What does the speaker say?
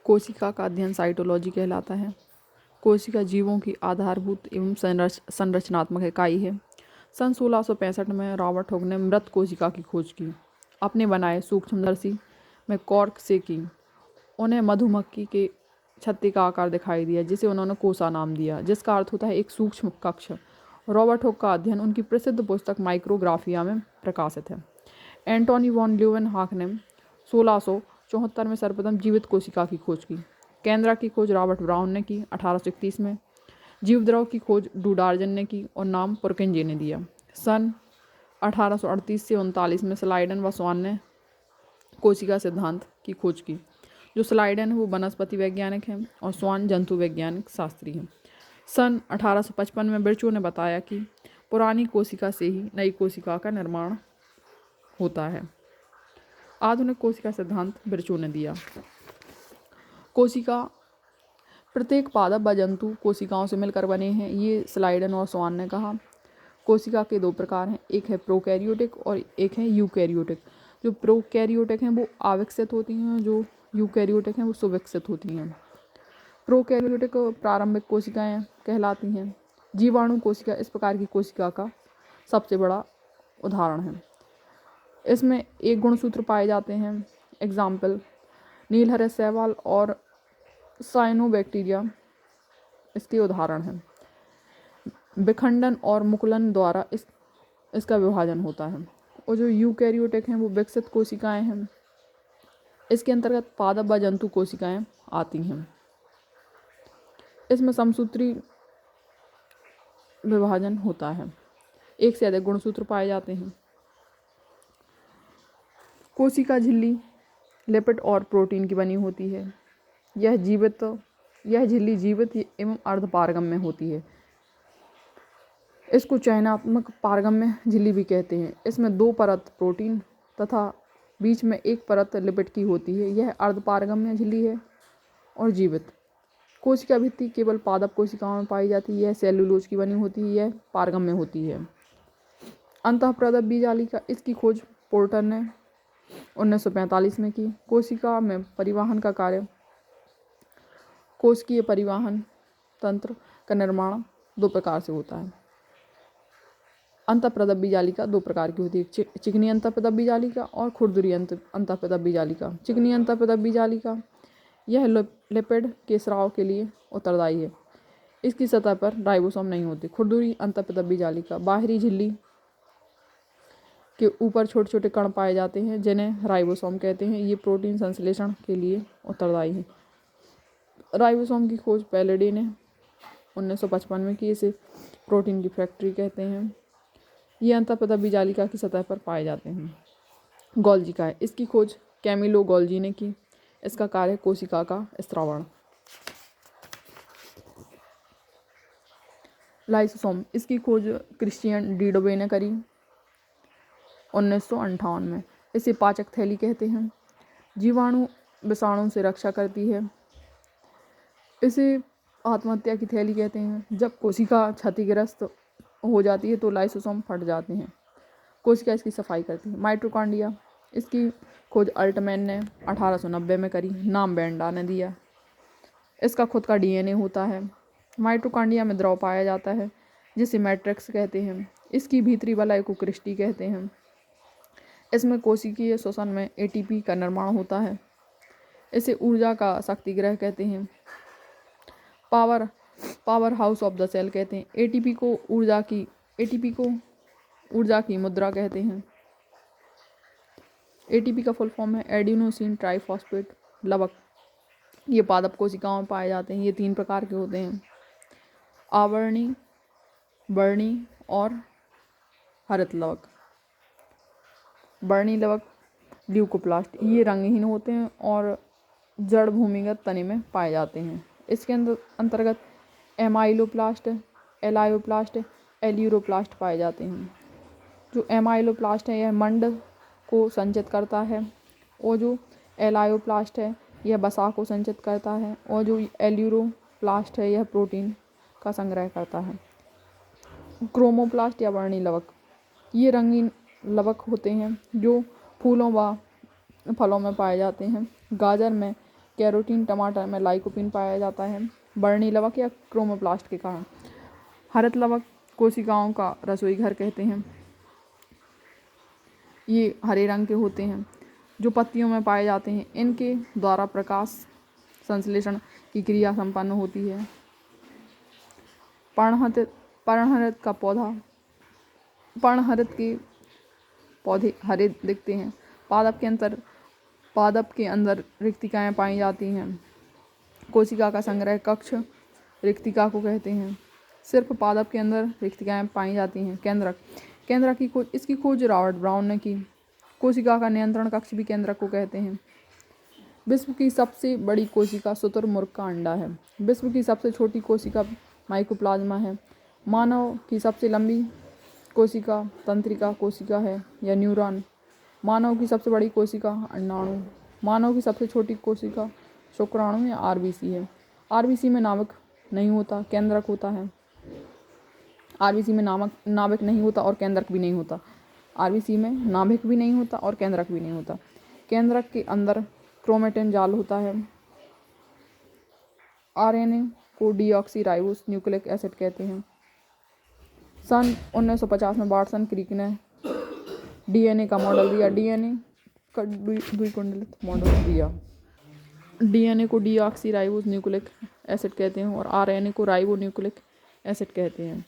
कोशिका का अध्ययन साइटोलॉजी कहलाता है। कोशिका जीवों की आधारभूत एवं संरचनात्मक इकाई है। सन 1665 में रॉबर्ट हुक ने मृत कोशिका की खोज की। अपने बनाए सूक्ष्मदर्शी में कॉर्क से की। उन्हें मधुमक्खी के छत्ते का आकार दिखाई दिया, जिसे उन्होंने कोसा नाम दिया, जिसका अर्थ होता है एक सूक्ष्म कक्ष। रॉबर्ट हुक का अध्ययन उनकी प्रसिद्ध पुस्तक माइक्रोग्राफिया में प्रकाशित है। एंटोनी वॉन ल्यूवेनहॉक ने 1674 में सर्वप्रथम जीवित कोशिका की खोज की। केंद्रा की खोज रॉबर्ट ब्राउन ने की 1831 में। जीवद्रव की खोज डुडार्जन ने की और नाम पुरकिंजे ने दिया। सन 1838 से 39 में स्लाइडन व स्वान ने कोशिका सिद्धांत की खोज की। जो स्लाइडन है वो वनस्पति वैज्ञानिक है और स्वान जंतु वैज्ञानिक शास्त्री है। सन 1855 में बिरचो ने बताया कि पुरानी कोशिका से ही नई कोशिका का निर्माण होता है। आधुनिक कोशिका सिद्धांत बिरचो ने दिया। कोशिका प्रत्येक पादप व जंतु कोशिकाओं से मिलकर बने हैं, ये स्लाइडन और स्वान ने कहा। कोशिका के दो प्रकार हैं, एक है प्रोकैरियोटिक और एक है यूकैरियोटिक। जो प्रोकैरियोटिक हैं वो अविकसित होती हैं, जो यूकैरियोटिक हैं वो सुविकसित होती हैं। प्रोकैरियोटिक प्रारंभिक कोशिकाएं कहलाती हैं। जीवाणु कोशिका इस प्रकार की कोशिका का सबसे बड़ा उदाहरण है। इसमें एक गुणसूत्र पाए जाते हैं। एग्जाम्पल नीलहरे शैवाल और साइनोबैक्टीरिया इसके उदाहरण हैं। विखंडन और मुकुलन द्वारा इसका विभाजन होता है। और जो यूकैरियोटिक हैं वो विकसित कोशिकाएं हैं। इसके अंतर्गत पादप व जंतु कोशिकाएं आती हैं। इसमें समसूत्री विभाजन होता है, एक से अधिक गुणसूत्र पाए जाते हैं। कोशिका झिल्ली लिपिड और प्रोटीन की बनी होती है। यह झिल्ली जीवित एवं अर्धपारगम्य होती है। इसको चयनात्मक पारगम्य झिल्ली भी कहते हैं। इसमें दो परत प्रोटीन तथा बीच में एक परत लिपिड की होती है। यह अर्धपारगम्य झिल्ली है और जीवित। कोशिका भित्ति केवल पादप कोशिकाओं में पाई जाती है। यह सेलुलोज की बनी होती है। यह पारगम्य होती है। अंतःप्रदप बीजालिका, इसकी खोज पोर्टर ने 1945 में की। कोशिका में परिवहन का कार्य कोशिकीय परिवहन तंत्र का निर्माण दो प्रकार से होता है। अंतःप्रदप बीजालिका दो प्रकार की होती है, चिकनी अंतःप्रदप बीजालिका और खुरदुरी अंतःप्रदप बीजालिका। चिकनी अंतःप्रदप बीजालिका यह लिपिड के स्राव के लिए उत्तरदायी है। इसकी सतह पर राइबोसोम नहीं होते। खुरदुरी अंतःप्रदप बीजालिका बाहरी झिल्ली के ऊपर छोटे छोटे कण पाए जाते हैं, जिन्हें राइबोसोम कहते हैं। ये प्रोटीन संश्लेषण के लिए उत्तरदायी हैं। राइबोसोम की खोज पैलेडी ने 1955 में की। इसे प्रोटीन की फैक्ट्री कहते हैं। ये अंतःप्रदप बीजालिका की सतह पर पाए जाते हैं। गोल्जी का है, इसकी खोज कैमिलो गोल्जी ने की। इसका कार्य कोशिका का स्त्रावण। लाइसोसोम, इसकी खोज क्रिश्चियन डीडोबे ने करी 1958 में। इसे पाचक थैली कहते हैं। जीवाणु विषाणु से रक्षा करती है। इसे आत्महत्या की थैली कहते हैं। जब कोशिका क्षतिग्रस्त हो जाती है तो लाइसोसोम फट जाते हैं। कोशिका इसकी सफाई करती है। माइटोकॉन्ड्रिया, इसकी खोज अल्टमैन ने 1890 में करी। नाम बेंडा ने दिया। इसका खुद का डीएनए होता है। माइटोकॉन्ड्रिया में द्रव पाया जाता है, जिसे मैट्रिक्स कहते हैं। इसकी भीतरी वलय को क्रिस्टी कहते हैं। इसमें कोशिकीय श्वसन में एटीपी का निर्माण होता है। इसे ऊर्जा का शक्तिगृह कहते हैं। Powerhouse of the cell कहते हैं। एटीपी को ऊर्जा की मुद्रा कहते हैं। एटीपी का फुल फॉर्म है एडिनोसिन ट्राइफॉस्फेट लवक। ये पादप कोशिकाओं में पाए जाते हैं। ये 3 प्रकार के होते हैं, आवर्णी, वर्णी और हरित लवक। वर्णी लवक ल्यूकोप्लास्ट, ये रंगहीन होते हैं और जड़ भूमिगत तने में पाए जाते हैं। इसके अंतर्गत एमाइलोप्लास्ट, एलायोप्लास्ट, एल्यूरोप्लास्ट पाए जाते हैं। जो एमाइलोप्लास्ट है यह मंड को संचित करता है और जो एलायोप्लास्ट है यह वसा को संचित करता है और जो एल्यूरोप्लास्ट है यह प्रोटीन का संग्रह करता है। क्रोमोप्लास्ट या वर्णी लवक, ये रंगीन लवक होते हैं जो फूलों व फलों में पाए जाते हैं। गाजर में कैरोटीन टमाटर में लाइकोपीन पाया जाता है वर्णी लवक या क्रोमोप्लास्ट के कारण। हरित लवक कोशिकाओं का रसोई घर कहते हैं। ये हरे रंग के होते हैं जो पत्तियों में पाए जाते हैं। इनके द्वारा प्रकाश संश्लेषण की क्रिया संपन्न होती है। पर्णहरित का पौधा पर्णहरित के पौधे हरे दिखते हैं। पादप के अंदर रिक्तिकाएं पाई जाती हैं। कोशिका का संग्रह कक्ष रिक्तिका को कहते हैं। सिर्फ पादप के अंदर रिक्तिकाएं पाई जाती हैं। केंद्रक की खोज इसकी खोज रॉबर्ट ब्राउन ने की। कोशिका का नियंत्रण कक्ष भी केंद्रक को कहते हैं। विश्व की सबसे बड़ी कोशिका शुतुरमुर्ग का अंडा है। विश्व की सबसे छोटी कोशिका माइकोप्लाज्मा है। मानव की सबसे लंबी कोशिका तंत्रिका कोशिका है या न्यूरॉन। मानव की सबसे बड़ी कोशिका अंडाणु। मानव की सबसे छोटी कोशिका शुक्राणु या आरबीसी है। आरबीसी में नाभिक नहीं होता, केंद्रक होता है। आरबीसी में नाभिक नहीं होता और केंद्रक भी नहीं होता। आरबीसी में नाभिक भी नहीं होता और केंद्रक भी नहीं होता। केंद्रक के अंदर क्रोमेटिन जाल होता है। आरएनए को डीऑक्सीराइबोस न्यूक्लिक एसिड कहते हैं। सन 1950 में वाटसन क्रिक ने डीएनए का मॉडल दिया। डीएनए का द्विकुंडलित मॉडल दिया। डीएनए को डीऑक्सीराइबोस न्यूक्लिक एसिड कहते हैं और आरएनए को राइबो न्यूक्लिक एसिड कहते हैं।